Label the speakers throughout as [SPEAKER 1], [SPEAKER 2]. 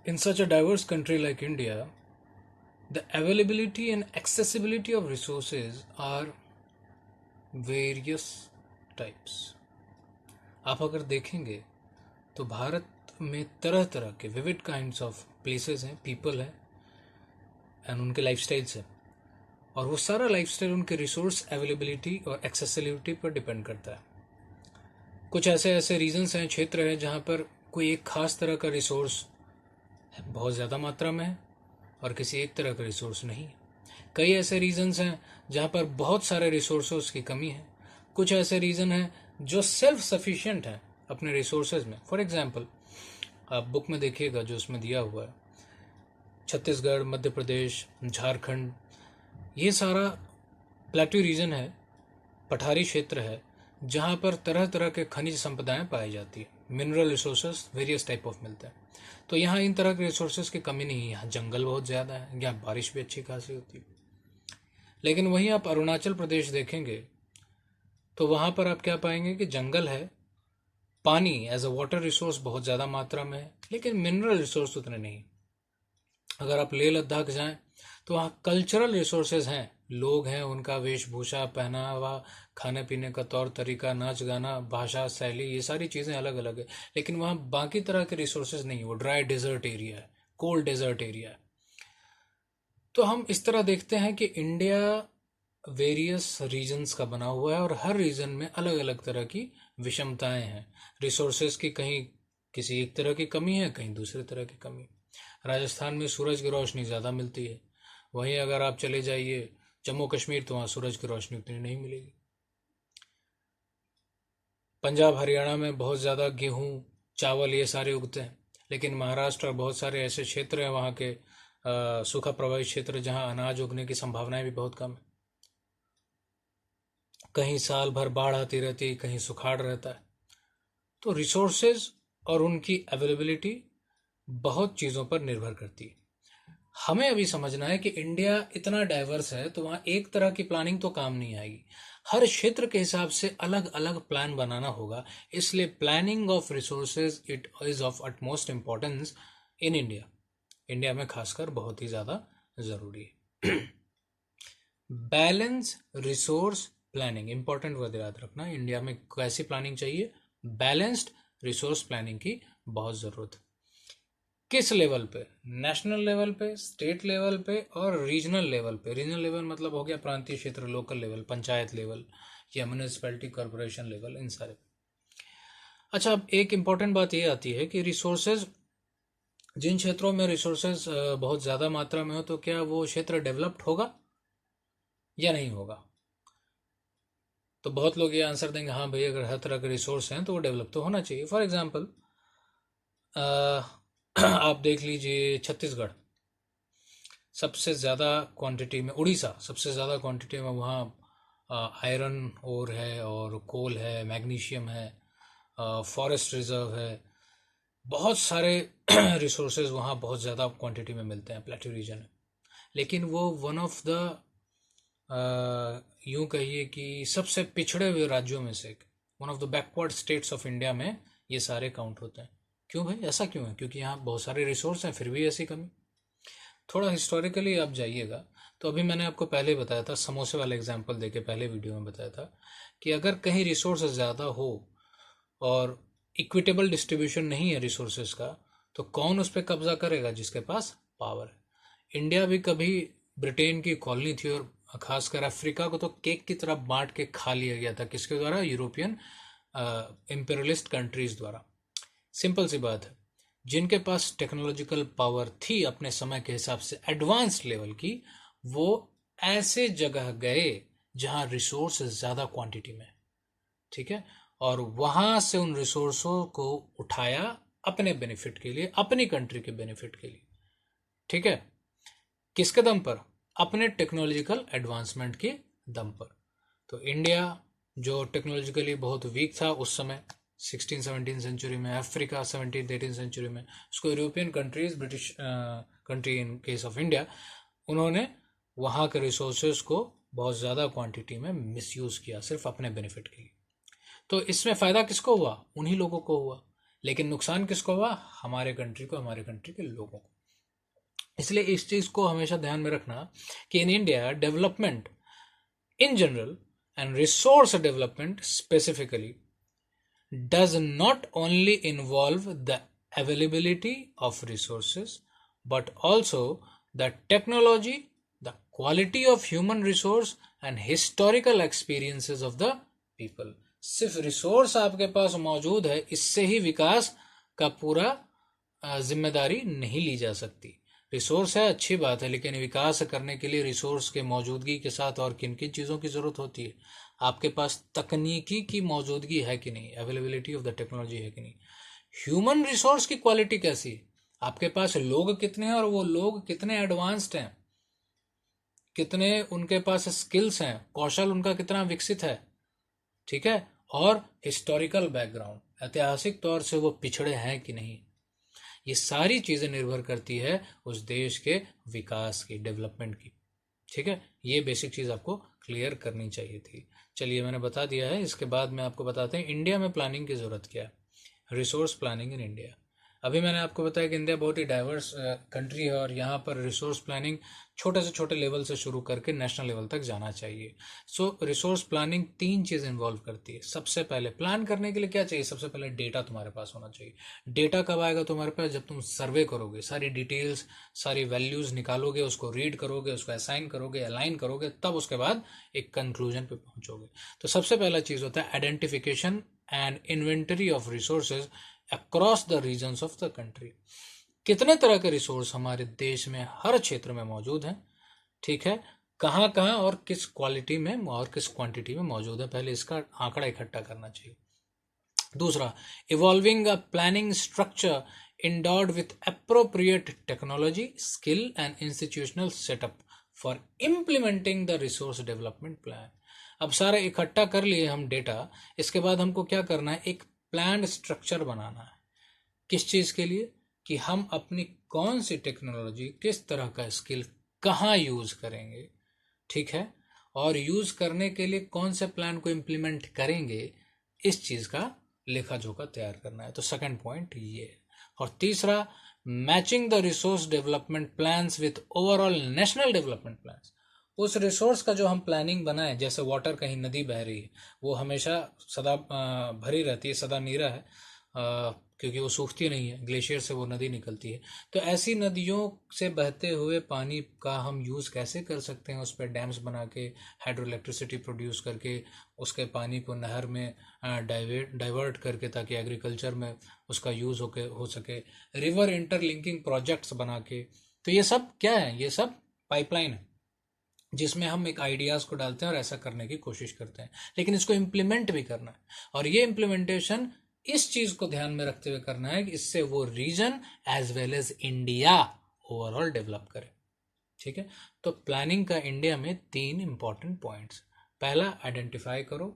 [SPEAKER 1] In such a diverse country like India, the availability and accessibility of resources are various types. आप अगर देखेंगे तो भारत में तरह तरह के विविड काइंड्स ऑफ प्लेसेस हैं, पीपल हैं एंड उनके लाइफस्टाइल्स हैं, और वो सारा लाइफस्टाइल उनके रिसोर्स अवेलेबिलिटी और एक्सेसिबिलिटी पर डिपेंड करता है। कुछ ऐसे ऐसे रीजंस हैं, क्षेत्र हैं जहाँ पर कोई एक खास तरह का रिसोर्स बहुत ज़्यादा मात्रा में है और किसी एक तरह का रिसोर्स नहीं है। कई ऐसे रीजंस हैं जहाँ पर बहुत सारे रिसोर्सेज की कमी है। कुछ ऐसे रीज़न हैं जो सेल्फ सफिशिएंट हैं अपने रिसोर्सेज में। फॉर एग्जांपल, आप बुक में देखिएगा जो उसमें दिया हुआ है, छत्तीसगढ़, मध्य प्रदेश, झारखंड, ये सारा प्लेट्यू रीजन है, पठारी क्षेत्र है, जहाँ पर तरह तरह के खनिज संपदाएं पाई जाती है। Mineral resources various type of मिलते हैं। तो यहाँ इन तरह के रिसोर्सेज की कमी नहीं है। यहाँ जंगल बहुत ज़्यादा है, यहाँ बारिश भी अच्छी खासी होती है। लेकिन वहीं आप अरुणाचल प्रदेश देखेंगे तो वहाँ पर आप क्या पाएंगे कि जंगल है, पानी एज अ वाटर रिसोर्स बहुत ज़्यादा मात्रा में है, लेकिन मिनरल रिसोर्स उतने नहीं। अगर आप लेह लद्दाख जाएं तो वहाँ कल्चरल रिसोर्सेज हैं, लोग हैं, उनका वेशभूषा, पहनावा, खाने पीने का तौर तरीका, नाच गाना, भाषा, शैली, ये सारी चीज़ें अलग अलग है। लेकिन वहाँ बाकी तरह के रिसोर्सेज नहीं है। वो ड्राई डेजर्ट एरिया है, कोल्ड डेजर्ट एरिया है। तो हम इस तरह देखते हैं कि इंडिया वेरियस रीजन्स का बना हुआ है और हर रीजन में अलग अलग तरह की विषमताएं हैं। रिसोर्सेज की कहीं किसी एक तरह की कमी है, कहीं दूसरे तरह की कमी। राजस्थान में सूरज की रोशनी ज़्यादा मिलती है, वहीं अगर आप चले जाइए जम्मू कश्मीर तो वहाँ सूरज की रोशनी उतनी नहीं मिलेगी। पंजाब हरियाणा में बहुत ज़्यादा गेहूँ, चावल, ये सारे उगते हैं, लेकिन महाराष्ट्र और बहुत सारे ऐसे क्षेत्र हैं वहाँ के सूखा प्रभावित क्षेत्र जहाँ अनाज उगने की संभावनाएं भी बहुत कम है। कहीं साल भर बाढ़ आती रहती है, कहीं सुखाड़ रहता है। तो रिसोर्सेज और उनकी अवेलेबिलिटी बहुत चीज़ों पर निर्भर करती है। हमें अभी समझना है कि इंडिया इतना डाइवर्स है तो वहाँ एक तरह की प्लानिंग तो काम नहीं आएगी। हर क्षेत्र के हिसाब से अलग अलग प्लान बनाना होगा। इसलिए planning of resources it is of utmost importance in India. India में खासकर बहुत ही ज़्यादा ज़रूरी है। Balance resource planning, important word याद रखना। इंडिया में कैसी प्लानिंग चाहिए? बैलेंस्ड रिसोर्स प्लानिंग की बहुत ज़रूरत है। किस लेवल पे? नेशनल लेवल पे, स्टेट लेवल पे और रीजनल लेवल पे। रीजनल लेवल मतलब हो गया प्रांतीय क्षेत्र, लोकल लेवल, पंचायत लेवल या म्यूनिसिपैलिटी कॉरपोरेशन लेवल, इन सारे। अच्छा, अब एक इम्पॉर्टेंट बात ये आती है कि रिसोर्सेज, जिन क्षेत्रों में रिसोर्सेज बहुत ज़्यादा मात्रा में हो तो क्या वो क्षेत्र डेवलप्ड होगा या नहीं होगा? तो बहुत लोग ये आंसर देंगे, हाँ भाई, अगर हर तरह के रिसोर्स हैं तो वो डेवलप तो होना चाहिए। फॉर एग्जांपल, आप देख लीजिए छत्तीसगढ़ सबसे ज़्यादा क्वांटिटी में, उड़ीसा सबसे ज़्यादा क्वांटिटी में वहाँ आयरन ओर है और कोल है, मैग्नीशियम है, फॉरेस्ट रिजर्व है, बहुत सारे रिसोर्सेज वहाँ बहुत ज़्यादा क्वांटिटी में मिलते हैं, प्लेट्यू रीजन है। लेकिन वो वन ऑफ द यूँ कहिए कि सबसे पिछड़े हुए राज्यों में से एक, one of the backward states of India में ये सारे काउंट होते हैं। क्यों भाई, ऐसा क्यों है? क्योंकि यहाँ बहुत सारे रिसोर्स हैं फिर भी ऐसी कमी। थोड़ा हिस्टोरिकली आप जाइएगा तो अभी मैंने आपको पहले बताया था, समोसे वाला एग्जांपल देके पहले वीडियो में बताया था कि अगर कहीं रिसोर्स ज़्यादा हो और इक्विटेबल डिस्ट्रीब्यूशन नहीं है रिसोर्सेज का, तो कौन उस पर कब्जा करेगा? जिसके पास पावर है। इंडिया भी कभी ब्रिटेन की कॉलोनी थी और खासकर अफ्रीका को तो केक की तरह बांट के खा लिया गया था। किसके द्वारा? यूरोपियन इम्पेरियलिस्ट कंट्रीज द्वारा। सिंपल सी बात है, जिनके पास टेक्नोलॉजिकल पावर थी अपने समय के हिसाब से एडवांस्ड लेवल की, वो ऐसे जगह गए जहां रिसोर्स ज़्यादा क्वांटिटी में, ठीक है, और वहां से उन रिसोर्सों को उठाया अपने बेनिफिट के लिए, अपनी कंट्री के बेनिफिट के लिए। ठीक है, किसके दम पर? अपने टेक्नोलॉजिकल एडवांसमेंट के दम पर। तो इंडिया जो टेक्नोलॉजिकली बहुत वीक था उस समय 16-17 सेंचुरी में, अफ्रीका 17-18 सेंचुरी में, उसको European countries, British country in case of India, उन्होंने वहाँ के रिसोर्सेज को बहुत ज़्यादा क्वांटिटी में मिसयूज़ किया सिर्फ अपने बेनिफिट के लिए। तो इसमें फ़ायदा किसको हुआ? उन्हीं लोगों को हुआ। लेकिन नुकसान किसको हुआ? हमारे कंट्री को, हमारे कंट्री के लोगों को। इसलिए इस चीज को हमेशा ध्यान में रखना कि in India development in general and resource development specifically does not only involve the availability of resources but also the technology, the quality of human resource and historical experiences of the people. सिर्फ resource आपके पास मौजूद है, इससे ही विकास का पूरा जिम्मेदारी नहीं ली जा सकती। रिसोर्स है, अच्छी बात है, लेकिन विकास करने के लिए रिसोर्स के मौजूदगी के साथ और किन किन चीज़ों की ज़रूरत होती है? आपके पास तकनीकी की मौजूदगी है कि नहीं, अवेलेबिलिटी ऑफ द टेक्नोलॉजी है कि नहीं, ह्यूमन रिसोर्स की क्वालिटी कैसी है, आपके पास लोग कितने हैं और वो लोग कितने एडवांस्ड हैं, कितने उनके पास स्किल्स हैं, कौशल उनका कितना विकसित है, ठीक है, और हिस्टोरिकल बैकग्राउंड, ऐतिहासिक तौर से वो पिछड़े हैं कि नहीं। ये सारी चीज़ें निर्भर करती है उस देश के विकास की, डेवलपमेंट की। ठीक है, ये बेसिक चीज़ आपको क्लियर करनी चाहिए थी। चलिए, मैंने बता दिया है। इसके बाद में आपको बताते हैं इंडिया में प्लानिंग की ज़रूरत क्या है, रिसोर्स प्लानिंग इन इंडिया। अभी मैंने आपको बताया कि इंडिया बहुत ही डाइवर्स कंट्री है और यहाँ पर रिसोर्स प्लानिंग छोटे से छोटे लेवल से शुरू करके नेशनल लेवल तक जाना चाहिए। सो रिसोर्स प्लानिंग 3 चीज़ इन्वॉल्व करती है। सबसे पहले प्लान करने के लिए क्या चाहिए? सबसे पहले डेटा तुम्हारे पास होना चाहिए। डेटा कब आएगा तुम्हारे पास? जब तुम सर्वे करोगे, सारी डिटेल्स, सारी वैल्यूज़ निकालोगे, उसको रीड करोगे, उसको असाइन करोगे, अलाइन करोगे, तब उसके बाद एक कंक्लूजन पे पहुंचोगे। तो सबसे पहला चीज़ होता है identification and inventory of resources across the regions of the country. कितने तरह के रिसोर्स हमारे देश में हर क्षेत्र में मौजूद हैं, ठीक है, कहाँ कहाँ और किस क्वालिटी में और किस क्वांटिटी में मौजूद है, पहले इसका आंकड़ा इकट्ठा करना चाहिए। दूसरा, evolving a planning structure endowed with appropriate technology, skill and institutional setup for implementing the resource development plan। अब सारा इकट्ठा कर लिए हम डेटा, इसके बाद हमको क्या करना है? एक प्लान स्ट्रक्चर बनाना है। किस चीज़ के लिए? कि हम अपनी कौन सी टेक्नोलॉजी, किस तरह का स्किल कहाँ यूज़ करेंगे, ठीक है, और यूज़ करने के लिए कौन से प्लान को इम्प्लीमेंट करेंगे, इस चीज़ का लेखा जोखा तैयार करना है। तो सेकंड पॉइंट ये है। और तीसरा, matching the resource development plans with overall national development plans. उस रिसोर्स का जो हम प्लानिंग बनाए, जैसे वाटर, कहीं नदी बह रही है, वो हमेशा सदा भरी रहती है, सदा नीरा है, क्योंकि वो सूखती नहीं है, ग्लेशियर से वो नदी निकलती है। तो ऐसी नदियों से बहते हुए पानी का हम यूज़ कैसे कर सकते हैं? उस पर डैम्स बना के, हाइड्रो इलेक्ट्रिसिटी प्रोड्यूस करके, उसके पानी को नहर में डाइवर्ट करके, ताकि एग्रीकल्चर में उसका यूज़ हो सके, रिवर इंटरलिंकिंग प्रोजेक्ट्स बना के। तो ये सब क्या है? ये सब पाइपलाइन है, जिसमें हम एक आइडियाज़ को डालते हैं और ऐसा करने की कोशिश करते हैं, लेकिन इसको इम्प्लीमेंट भी करना है। और ये इम्प्लीमेंटेशन इस चीज़ को ध्यान में रखते हुए करना है कि इससे वो region as well as India overall develop करे। ठीक है, तो प्लानिंग का इंडिया में 3 इंपॉर्टेंट पॉइंट्स। पहला, आइडेंटिफाई करो,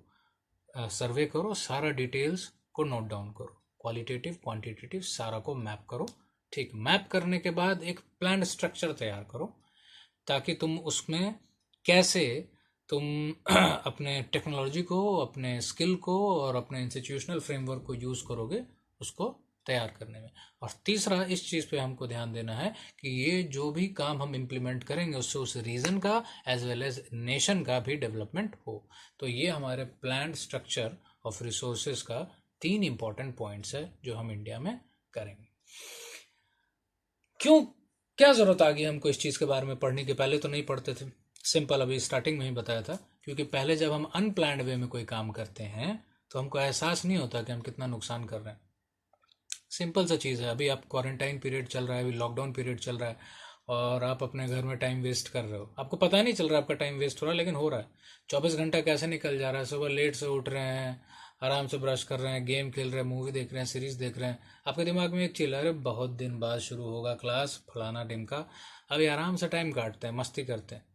[SPEAKER 1] सर्वे करो, सारा डिटेल्स को नोट डाउन करो, क्वालिटेटिव क्वांटिटेटिव सारा को मैप करो। ठीक, मैप करने के बाद एक प्लान स्ट्रक्चर तैयार करो, ताकि तुम उसमें कैसे तुम अपने टेक्नोलॉजी को, अपने स्किल को और अपने इंस्टीट्यूशनल फ्रेमवर्क को यूज़ करोगे उसको तैयार करने में। और तीसरा, इस चीज़ पे हमको ध्यान देना है कि ये जो भी काम हम इम्प्लीमेंट करेंगे उससे उस रीजन का एज वेल एज नेशन का भी डेवलपमेंट हो। तो ये हमारे प्लान स्ट्रक्चर ऑफ रिसोर्सेज का 3 इंपॉर्टेंट पॉइंट्स है जो हम इंडिया में करेंगे। क्यों, क्या ज़रूरत आ गई हमको इस चीज़ के बारे में पढ़ने के? पहले तो नहीं पढ़ते थे। सिंपल, अभी स्टार्टिंग में ही बताया था, क्योंकि पहले जब हम अनप्लान्ड वे में कोई काम करते हैं तो हमको एहसास नहीं होता कि हम कितना नुकसान कर रहे हैं। सिंपल सा चीज़ है, अभी आप क्वारंटाइन पीरियड चल रहा है, अभी लॉकडाउन पीरियड चल रहा है, और आप अपने घर में टाइम वेस्ट कर रहे हो, आपको पता नहीं चल रहा आपका टाइम वेस्ट हो रहा है, लेकिन हो रहा है। 24 घंटा कैसे निकल जा रहा है? सुबह लेट से उठ रहे हैं, आराम से ब्रश कर रहे हैं, गेम खेल रहे हैं, मूवी देख रहे हैं, सीरीज देख रहे हैं, आपके दिमाग में एक चिल, अरे बहुत दिन बाद शुरू होगा क्लास, फलाना ढिमका, अभी आराम से टाइम काटते हैं, मस्ती करते हैं।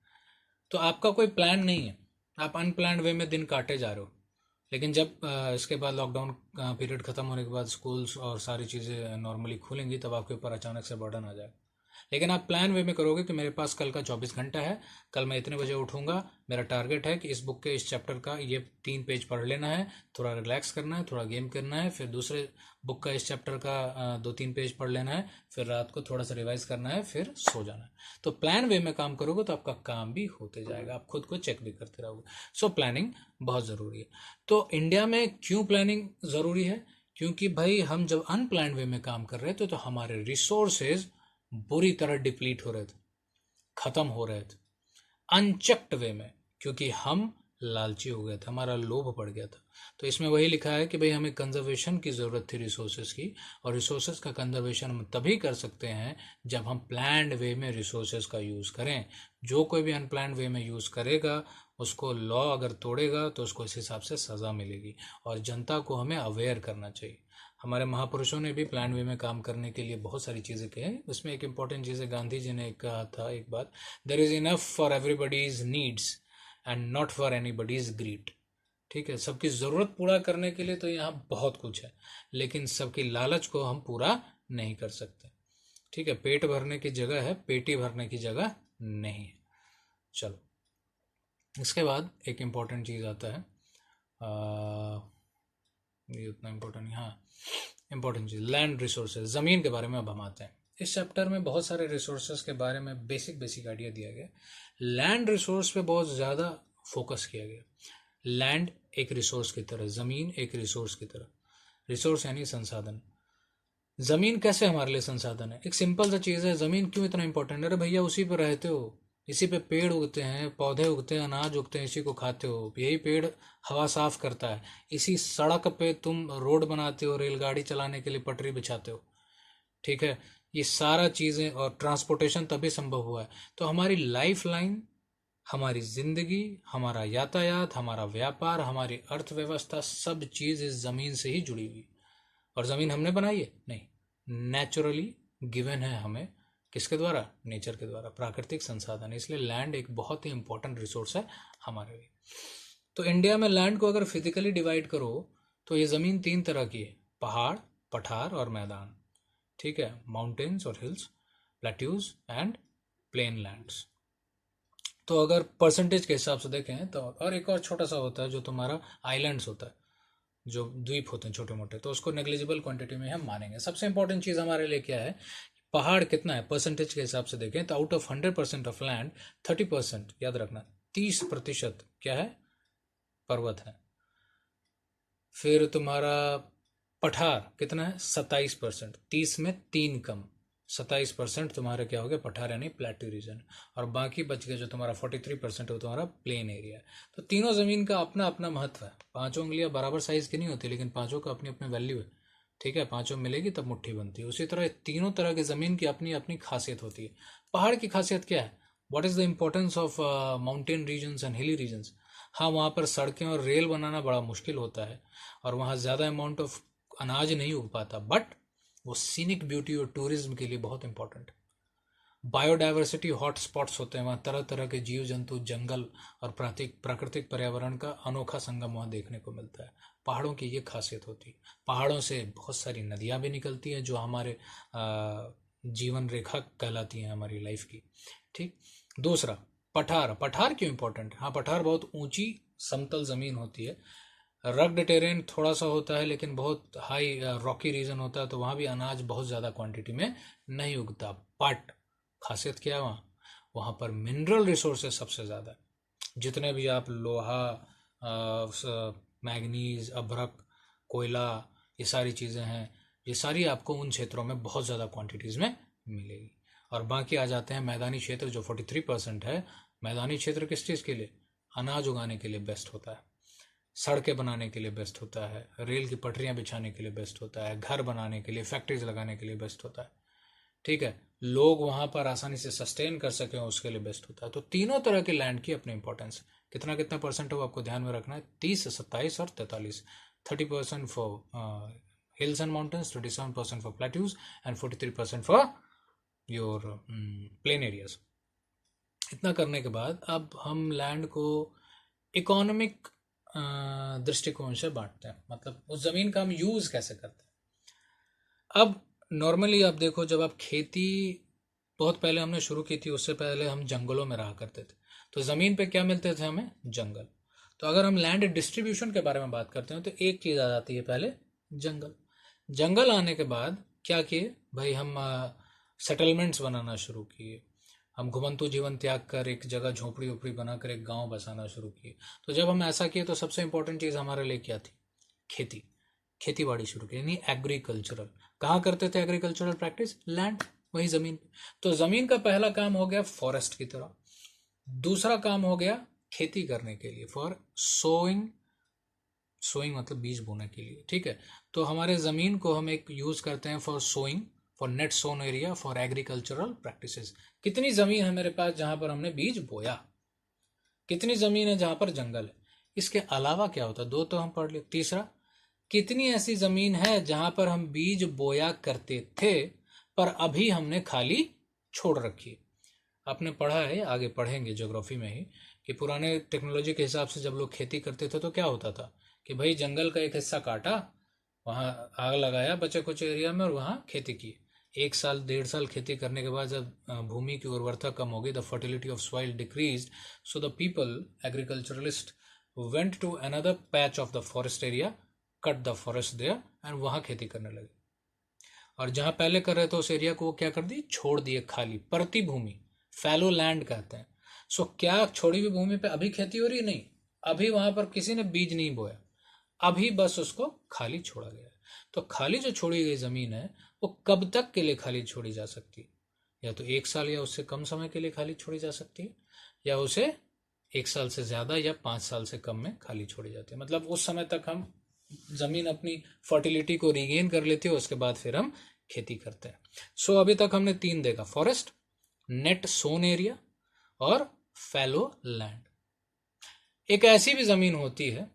[SPEAKER 1] तो आपका कोई प्लान नहीं है, आप अनप्लान्ड वे में दिन काटे जा रहे हो। लेकिन जब इसके बाद लॉकडाउन पीरियड ख़त्म होने के बाद स्कूल्स और सारी चीज़ें नॉर्मली खुलेंगी, तब आपके ऊपर अचानक से बर्डन आ जाएगा। लेकिन आप प्लान वे में करोगे कि मेरे पास कल का 24 घंटा है, कल मैं इतने बजे उठूंगा, मेरा टारगेट है कि इस बुक के इस चैप्टर का ये 3 पेज पढ़ लेना है, थोड़ा रिलैक्स करना है, थोड़ा गेम करना है, फिर दूसरे बुक का इस चैप्टर का 2-3 पेज पढ़ लेना है, फिर रात को थोड़ा सा रिवाइज करना है, फिर सो जाना है। तो प्लान वे में काम करोगे तो आपका काम भी होते जाएगा, आप खुद को चेक भी करते रहोगे। सो प्लानिंग बहुत ज़रूरी है। तो इंडिया में क्यों प्लानिंग ज़रूरी है? क्योंकि भाई हम जब अनप्लान वे में काम कर रहे थे तो हमारे रिसोर्सेज बुरी तरह डिप्लीट हो रहे थे, खत्म हो रहे थे अनचेक्ड वे में, क्योंकि हम लालची हो गए थे, हमारा लोभ बढ़ गया था। तो इसमें वही लिखा है कि भाई हमें कंजर्वेशन की ज़रूरत थी रिसोर्सेज की, और रिसोर्सेज का कंजर्वेशन हम तभी कर सकते हैं जब हम प्लान्ड वे में रिसोर्सेज का यूज़ करें। जो कोई भी अनप्लान्ड वे में यूज़ करेगा उसको लॉ अगर तोड़ेगा तो उसको इस हिसाब से सज़ा मिलेगी, और जनता को हमें अवेयर करना चाहिए। हमारे महापुरुषों ने भी प्लान वे में काम करने के लिए बहुत सारी चीज़ें कही हैं। उसमें एक इंपॉर्टेंट चीज़ है, गांधी जी ने कहा था एक बात, there is enough for everybody's needs and not for anybody's greed. ठीक है, सबकी ज़रूरत पूरा करने के लिए तो यहाँ बहुत कुछ है, लेकिन सबकी लालच को हम पूरा नहीं कर सकते। ठीक है, पेट भरने की जगह है, पेटी भरने की जगह नहीं है। चलो, इसके बाद एक इम्पॉर्टेंट चीज़ आता है, ये उतना इम्पोर्टेंट नहीं, हाँ इम्पोर्टेंट चीज़ लैंड रिसोर्सेज, ज़मीन के बारे में अब हम आते हैं। इस चैप्टर में बहुत सारे रिसोर्सेज के बारे में बेसिक बेसिक आइडिया दिया गया। लैंड रिसोर्स पे बहुत ज़्यादा फोकस किया गया। लैंड एक रिसोर्स की तरह, ज़मीन एक रिसोर्स की तरह। रिसोर्स यानी संसाधन। ज़मीन कैसे हमारे लिए संसाधन है? एक सिंपल सा चीज़ है, ज़मीन क्यों इतना इंपॉर्टेंट है? अरे भैया उसी पर रहते हो, इसी पे पेड़ उगते हैं, पौधे उगते हैं, अनाज उगते हैं, इसी को खाते हो। यही पेड़ हवा साफ करता है, इसी सड़क पे तुम रोड बनाते हो, रेलगाड़ी चलाने के लिए पटरी बिछाते हो। ठीक है, ये सारा चीज़ें और ट्रांसपोर्टेशन तभी संभव हुआ है। तो हमारी लाइफ लाइन, हमारी जिंदगी, हमारा यातायात, हमारा व्यापार, हमारी अर्थव्यवस्था, सब चीज़ इस ज़मीन से ही जुड़ी हुई। और ज़मीन हमने बनाई है? नहीं, नेचुरली गिवन है हमें। किसके द्वारा? नेचर के द्वारा, प्राकृतिक संसाधन। इसलिए लैंड एक बहुत ही इंपॉर्टेंट रिसोर्स है हमारे लिए। तो इंडिया में लैंड को अगर फिजिकली डिवाइड करो तो ये ज़मीन 3 तरह की है, पहाड़, पठार और मैदान। ठीक है, माउंटेन्स और hills, plateaus and plain lands. तो अगर परसेंटेज के हिसाब से देखें तो, और एक और छोटा सा होता है जो तुम्हारा आइलैंड्स होता है, जो द्वीप होते हैं छोटे मोटे, तो उसको नेग्लिजिबल क्वांटिटी में हम मानेंगे। सबसे इंपॉर्टेंट चीज़ हमारे लिए क्या है? पहाड़ कितना है परसेंटेज के हिसाब से देखें तो आउट ऑफ 100% ऑफ लैंड 30%, याद रखना, 30% क्या है? पर्वत है। फिर तुम्हारा पठार कितना है? 27%, 30 में 3 कम, 27% तुम्हारा क्या हो गया? पठार यानी प्लेट्यू रीजन। और बाकी बच गया जो तुम्हारा 43% है वो तुम्हारा प्लेन एरिया है। तो तीनों ज़मीन का अपना अपना महत्व है। पांचों उंगलियां बराबर साइज की नहीं होती, लेकिन पांचों का अपनी अपनी वैल्यू है। ठीक है, पांचों मिलेगी तब मुट्ठी बनती है। उसी तरह तीनों तरह की ज़मीन की अपनी अपनी खासियत होती है। पहाड़ की खासियत क्या है? What is the importance of mountain regions and hilly regions? हाँ, वहाँ पर सड़कें और रेल बनाना बड़ा मुश्किल होता है, और वहाँ ज़्यादा अमाउंट ऑफ अनाज नहीं उग पाता, बट वो सीनिक ब्यूटी और टूरिज्म के लिए बहुत इंपॉर्टेंट। बायोडाइवर्सिटी हॉट स्पॉट्स होते हैं, वहाँ तरह तरह के जीव जंतु, जंगल और प्राकृतिक पर्यावरण का अनोखा संगम वहाँ देखने को मिलता है। पहाड़ों की ये खासियत होती है। पहाड़ों से बहुत सारी नदियाँ भी निकलती हैं जो हमारे जीवन रेखा कहलाती हैं हमारी लाइफ की। ठीक, दूसरा पठार। पठार क्यों इंपॉर्टेंट है? हाँ, पठार बहुत ऊंची समतल ज़मीन होती है, रग्ड टेरेन थोड़ा सा होता है, लेकिन बहुत हाई रॉकी रीजन होता है, तो वहाँ भी अनाज बहुत ज़्यादा क्वांटिटी में नहीं उगता। बट खासियत क्या है वहाँ? वहाँ पर मिनरल रिसोर्सेज सबसे ज़्यादा। जितने भी आप लोहा, मैग्नीज, अभ्रक, कोयला, ये सारी चीज़ें हैं, ये सारी आपको उन क्षेत्रों में बहुत ज़्यादा क्वांटिटीज़ में मिलेगी। और बाकी आ जाते हैं मैदानी क्षेत्र जो 43% है। मैदानी क्षेत्र किस चीज़ के लिए? अनाज उगाने के लिए बेस्ट होता है, सड़कें बनाने के लिए बेस्ट होता है, रेल की पटरियां बिछाने के लिए बेस्ट होता है, घर बनाने के लिए, फैक्ट्रीज लगाने के लिए बेस्ट होता है। ठीक है, लोग वहां पर आसानी से सस्टेन कर सकें उसके लिए बेस्ट होता है। तो तीनों तरह के लैंड की अपनी इंपॉर्टेंस। कितना कितना परसेंट हो आपको ध्यान में रखना है? 30, 27 और 43। 30% for hills and mountains, 27% for plateaus and 43% for your plain areas. इतना करने के बाद अब हम लैंड को इकोनॉमिक दृष्टिकोण से बांटते हैं, मतलब उस जमीन का हम यूज कैसे करते हैं। अब नॉर्मली आप देखो, जब आप खेती बहुत पहले हमने शुरू की थी, उससे पहले हम जंगलों में रहा करते थे, तो ज़मीन पे क्या मिलते थे हमें? जंगल। तो अगर हम लैंड डिस्ट्रीब्यूशन के बारे में बात करते हैं तो एक चीज़ आ जाती है पहले, जंगल। जंगल आने के बाद क्या किए भाई, हम सेटलमेंट्स बनाना शुरू किए। हम घुमंतु जीवन त्याग कर एक जगह झोपड़ी उपड़ी बनाकर एक गांव बसाना शुरू किए। तो जब हम ऐसा किए तो सबसे इंपॉर्टेंट चीज़ हमारे लिए क्या थी? खेती। खेती बाड़ी शुरू की, यानी एग्रीकल्चरल। कहाँ करते थे एग्रीकल्चरल प्रैक्टिस? लैंड, वही ज़मीन पे। तो ज़मीन का पहला काम हो गया फॉरेस्ट की तरह। दूसरा काम हो गया खेती करने के लिए, फॉर सोइंग। सोइंग मतलब बीज बोने के लिए, ठीक है। तो हमारे ज़मीन को हम एक यूज़ करते हैं for sowing, for net sown area, for agricultural practices. कितनी ज़मीन है मेरे पास जहाँ पर हमने बीज बोया? कितनी ज़मीन है जहाँ पर जंगल है? इसके अलावा क्या होता है? दो तो हम पढ़ लिए। तीसरा, कितनी ऐसी ज़मीन है जहाँ पर हम बीज बोया करते थे पर अभी हमने खाली छोड़ रखी है? आपने पढ़ा है, आगे पढ़ेंगे ज्योग्राफी में ही, कि पुराने टेक्नोलॉजी के हिसाब से जब लोग खेती करते थे तो क्या होता था कि भाई जंगल का एक हिस्सा काटा, वहाँ आग लगाया बचे कुछ एरिया में और वहाँ खेती की। 1 साल 1.5 साल खेती करने के बाद जब भूमि की उर्वरता कम हो गई, the fertility of soil decrease, so the people agriculturalist went to another patch of the forest area, cut the forest there, and वहाँ खेती करने लगे। और जहाँ पहले कर रहे थे उस एरिया को वो क्या कर दी? छोड़ दिए खाली, परती भूमि, फैलो लैंड कहते हैं। सो क्या छोड़ी हुई भूमि पे अभी खेती हो रही? नहीं, अभी वहां पर किसी ने बीज नहीं बोया, अभी बस उसको खाली छोड़ा गया है। तो खाली जो छोड़ी गई जमीन है वो कब तक के लिए खाली छोड़ी जा सकती है? या तो 1 साल या उससे कम समय के लिए खाली छोड़ी जा सकती है, या उसे 1 साल से ज्यादा या 5 साल से कम में खाली छोड़ी जाती है। मतलब उस समय तक हम जमीन अपनी फर्टिलिटी को रिगेन कर लेती है, उसके बाद फिर हम खेती करते हैं। सो अभी तक हमने 3 देखा, फॉरेस्ट, नेट सोन एरिया और फैलो लैंड। एक ऐसी भी जमीन होती है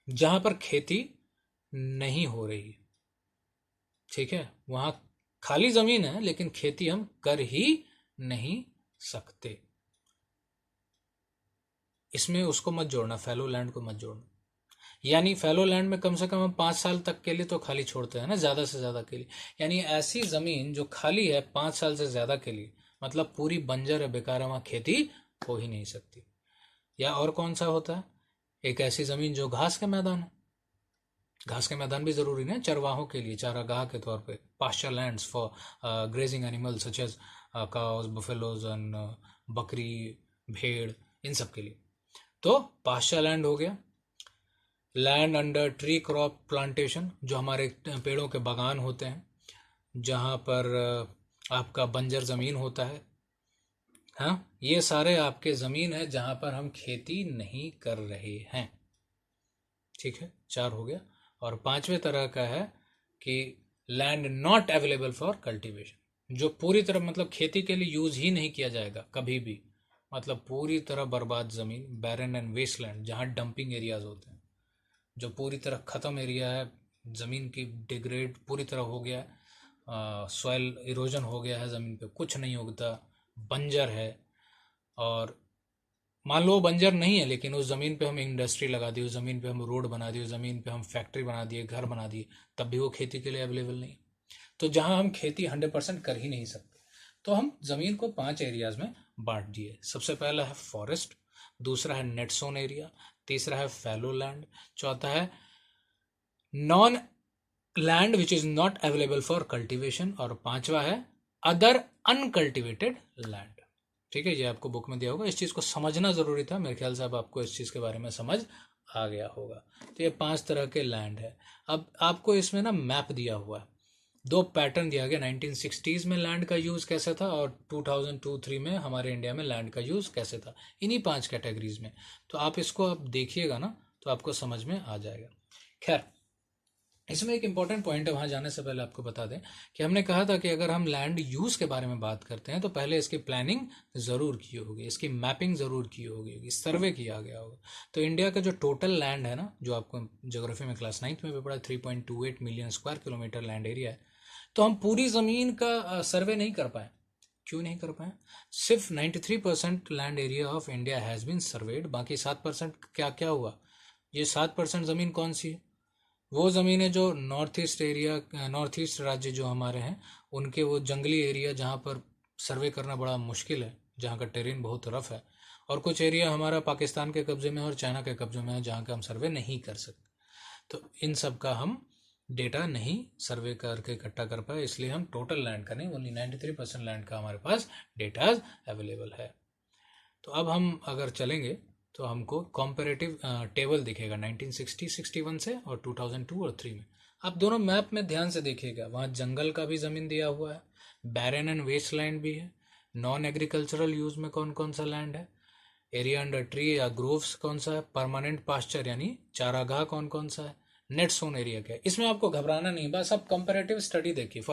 [SPEAKER 1] जहां पर खेती नहीं हो रही है, ठीक है, वहां खाली जमीन है लेकिन खेती हम कर ही नहीं सकते। इसमें उसको मत जोड़ना, फैलो लैंड को मत जोड़ना। यानी फैलो लैंड में कम से कम हम 5 साल तक के लिए तो खाली छोड़ते हैं ना, ज्यादा से ज्यादा के लिए। यानी ऐसी जमीन जो खाली है 5 साल से ज्यादा के लिए, मतलब पूरी बंजर है, बेकार है, वहां खेती हो ही नहीं सकती। या और कौन सा होता है? एक ऐसी जमीन जो घास के मैदान है। घास के मैदान भी जरूरी नहीं, चरवाहों के लिए, चारागाह के तौर पे, pasture lands for grazing animals such as cows, buffaloes and बकरी, भेड़, इन सब के लिए। तो पास्चर लैंड हो गया। Land under tree crop plantation, जो हमारे पेड़ों के बागान होते हैं, जहाँ पर आपका बंजर ज़मीन होता है। हाँ, ये सारे आपके ज़मीन है जहाँ पर हम खेती नहीं कर रहे हैं, ठीक है। 4 हो गया। और 5वें तरह का है कि land not available for cultivation, जो पूरी तरह मतलब खेती के लिए यूज़ ही नहीं किया जाएगा कभी भी, मतलब पूरी तरह बर्बाद ज़मीन, बैरन एंड वेस्टलैंड, जहाँ डंपिंग एरियाज होते हैं, जो पूरी तरह ख़त्म एरिया है, ज़मीन की डिग्रेड पूरी तरह हो गया है, सॉइल इरोजन हो गया है, ज़मीन पे कुछ नहीं उगता, बंजर है। और मान लो बंजर नहीं है लेकिन उस ज़मीन पे हम इंडस्ट्री लगा दी, उस ज़मीन पे हम रोड बना दी, उस ज़मीन पे हम फैक्ट्री बना दिए, घर बना दिए, तब भी वो खेती के लिए अवेलेबल नहीं। तो जहाँ हम खेती 100% कर ही नहीं सकते, तो हम ज़मीन को 5 एरियाज में बांट दिए। सबसे पहला है फॉरेस्ट, दूसरा है नेट सोन एरिया, तीसरा है फैलो लैंड, चौथा है non land which is not available for cultivation, और 5वां है अदर अनकल्टिवेटेड लैंड। ठीक है, ये आपको बुक में दिया होगा, इस चीज़ को समझना ज़रूरी था, मेरे ख्याल से अब आपको इस चीज़ के बारे में समझ आ गया होगा। तो ये 5 तरह के लैंड है। अब आपको इसमें ना मैप दिया हुआ है, 2 पैटर्न दिया गया, 1960s में लैंड का यूज़ कैसे था और 2002-3 में हमारे इंडिया में लैंड का यूज़ कैसे था, इन्हीं 5 कैटेगरीज में। तो आप इसको अब देखिएगा ना तो आपको समझ में आ जाएगा। खैर, इसमें एक इंपॉर्टेंट पॉइंट है, वहाँ जाने से पहले आपको बता दें कि हमने कहा था कि अगर हम लैंड यूज़ के बारे में बात करते हैं तो पहले इसकी प्लानिंग ज़रूर की होगी, इसकी मैपिंग ज़रूर की होगी, सर्वे किया गया होगा। तो इंडिया का जो टोटल लैंड है ना, जो आपको ज्योग्राफी में क्लास 9th में भी पढ़ा, 3.28 million square kilometre land area है। तो हम पूरी ज़मीन का सर्वे नहीं कर पाए। क्यों नहीं कर पाए? सिर्फ 93% land area of India has been surveyed, बाकी 7% क्या क्या हुआ? ये 7% ज़मीन कौन सी है? वो ज़मीनें जो north east area, north east राज्य जो हमारे हैं उनके वो जंगली एरिया जहाँ पर सर्वे करना बड़ा मुश्किल है, जहाँ का टेरेन बहुत रफ है, और कुछ एरिया हमारा पाकिस्तान के कब्जे में और चाइना के कब्जे में है जहाँ का हम सर्वे नहीं कर सकते। तो इन सब का हम डेटा नहीं सर्वे करके इकट्ठा कर पाए, इसलिए हम टोटल लैंड का नहीं, ओनली 93% लैंड का हमारे पास डेटा अवेलेबल है। तो अब हम अगर चलेंगे तो हमको कॉम्परेटिव टेबल दिखेगा 1960-61 से और 2002 और 3 में। आप दोनों मैप में ध्यान से देखिएगा, वहाँ जंगल का भी ज़मीन दिया हुआ है, बैरन एंड वेस्ट लैंड भी है, नॉन एग्रीकल्चरल यूज में कौन कौन सा लैंड है, एरिया अंडर ट्री या ग्रोव्स कौन सा है, परमानेंट पास्चर यानी चारागाह कौन कौन सा है, नेट सोन एरिया क्या है। इसमें आपको घबराना नहीं, बस आप कंपैरेटिव स्टडी देखिए। फॉर